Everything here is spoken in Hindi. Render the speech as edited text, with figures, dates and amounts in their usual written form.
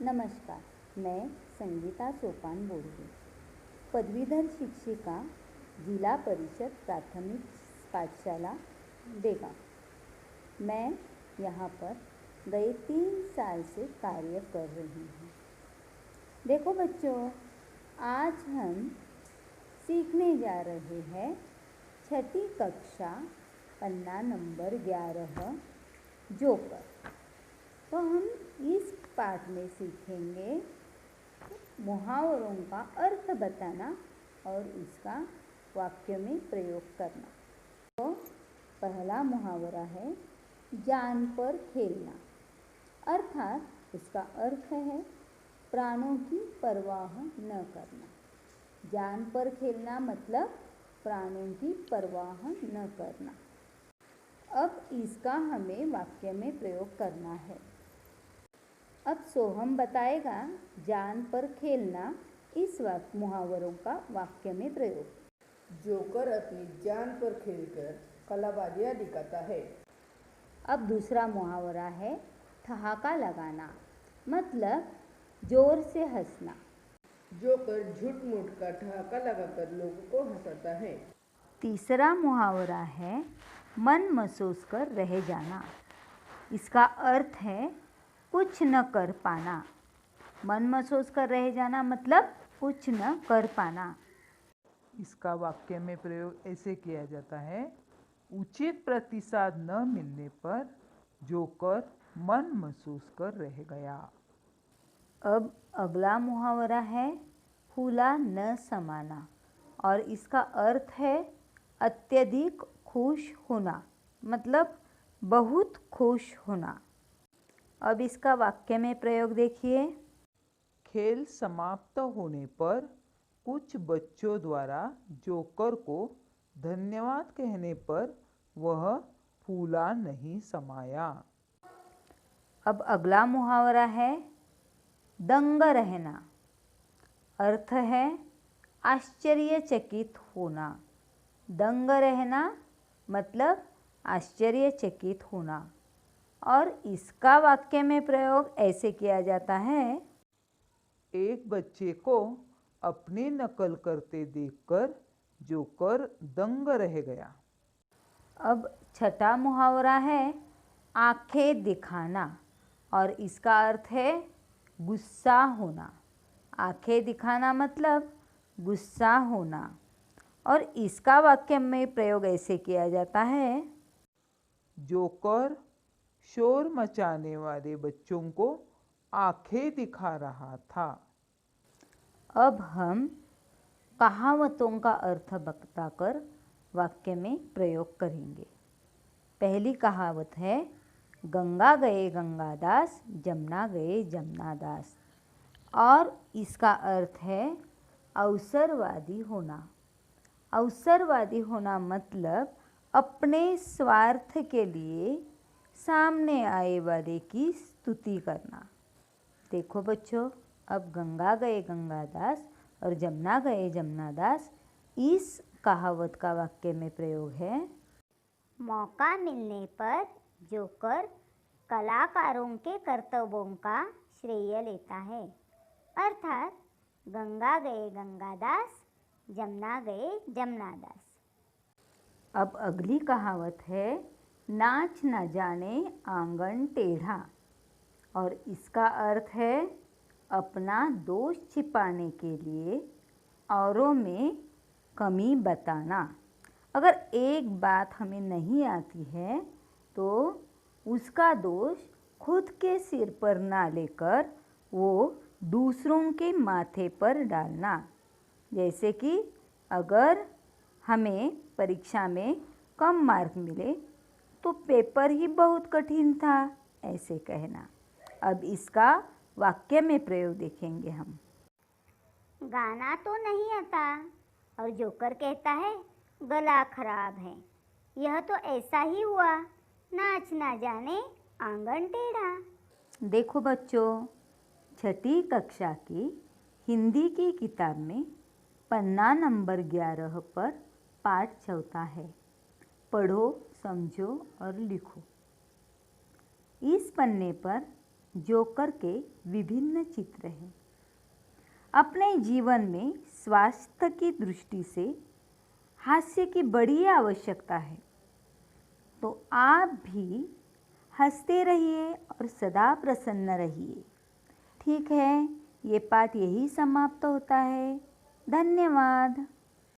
नमस्कार, मैं संगीता सोपान बोल रही हूँ। पदवीधर शिक्षिका, जिला परिषद प्राथमिक पाठशाला देगा। मैं यहाँ पर गए 3 साल से कार्य कर रही हूँ। देखो बच्चों, आज हम सीखने जा रहे हैं 6ठी कक्षा पन्ना नंबर 11 जोकर। तो हम इस पाठ में सीखेंगे मुहावरों का अर्थ बताना और इसका वाक्य में प्रयोग करना। तो पहला मुहावरा है जान पर खेलना, अर्थात इसका अर्थ है प्राणों की परवाह न करना। जान पर खेलना मतलब प्राणों की परवाह न करना। अब इसका हमें वाक्य में प्रयोग करना है। अब सोहम बताएगा जान पर खेलना इस मुहावरों का वाक्य में प्रयोग। जोकर अपनी जान पर खेलकर कलाबाजियां दिखाता है। अब दूसरा मुहावरा है ठहाका लगाना, मतलब जोर से हंसना। जोकर झूठ मूठ का ठहाका लगाकर लोगों को हंसाता है। तीसरा मुहावरा है मन महसूस कर रह जाना। इसका अर्थ है कुछ न कर पाना। मन महसूस कर रह जाना मतलब कुछ न कर पाना। इसका वाक्य में प्रयोग ऐसे किया जाता है, उचित प्रतिसाद न मिलने पर जोकर मन महसूस कर रह गया। अब अगला मुहावरा है फूला न समाना और इसका अर्थ है अत्यधिक खुश होना, मतलब बहुत खुश होना। अब इसका वाक्य में प्रयोग देखिए। खेल समाप्त होने पर कुछ बच्चों द्वारा जोकर को धन्यवाद कहने पर वह फूला नहीं समाया। अब अगला मुहावरा है दंग रहना, अर्थ है आश्चर्यचकित होना। दंग रहना मतलब आश्चर्यचकित होना और इसका वाक्य में प्रयोग ऐसे किया जाता है। एक बच्चे को अपनी नकल करते देखकर जोकर दंग रह गया। अब छठा मुहावरा है आंखें दिखाना और इसका अर्थ है गुस्सा होना। आंखें दिखाना मतलब गुस्सा होना और इसका वाक्य में प्रयोग ऐसे किया जाता है। जोकर शोर मचाने वाले बच्चों को आंखें दिखा रहा था। अब हम कहावतों का अर्थ बताकर वाक्य में प्रयोग करेंगे। पहली कहावत है गंगा गए गंगादास, जमुना गए जमुनादास और इसका अर्थ है अवसरवादी होना। अवसरवादी होना मतलब अपने स्वार्थ के लिए सामने आए वाले की स्तुति करना। देखो बच्चों, अब गंगा गए गंगादास और जमुना गए जमुनादास इस कहावत का वाक्य में प्रयोग है। मौका मिलने पर जोकर कलाकारों के कर्तव्यों का श्रेय लेता है, अर्थात गंगा गए गंगादास, जमुना गए जमुनादास। अब अगली कहावत है नाच न जाने आंगन टेढ़ा और इसका अर्थ है अपना दोष छिपाने के लिए औरों में कमी बताना। अगर एक बात हमें नहीं आती है तो उसका दोष खुद के सिर पर ना लेकर वो दूसरों के माथे पर डालना। जैसे कि अगर हमें परीक्षा में कम मार्क मिले तो पेपर ही बहुत कठिन था, ऐसे कहना। अब इसका वाक्य में प्रयोग देखेंगे हम। गाना तो नहीं आता और जोकर कहता है गला खराब है। यह तो ऐसा ही हुआ, नाच ना जाने आंगन टेढ़ा। देखो बच्चों, 6ठी कक्षा की हिंदी की किताब में पन्ना नंबर 11 पर पाठ चौथा है। पढ़ो, समझो और लिखो। इस पन्ने पर जोकर के विभिन्न चित्र हैं। अपने जीवन में स्वास्थ्य की दृष्टि से हास्य की बड़ी आवश्यकता है, तो आप भी हंसते रहिए और सदा प्रसन्न रहिए। ठीक है, ये पाठ यही समाप्त होता है। धन्यवाद।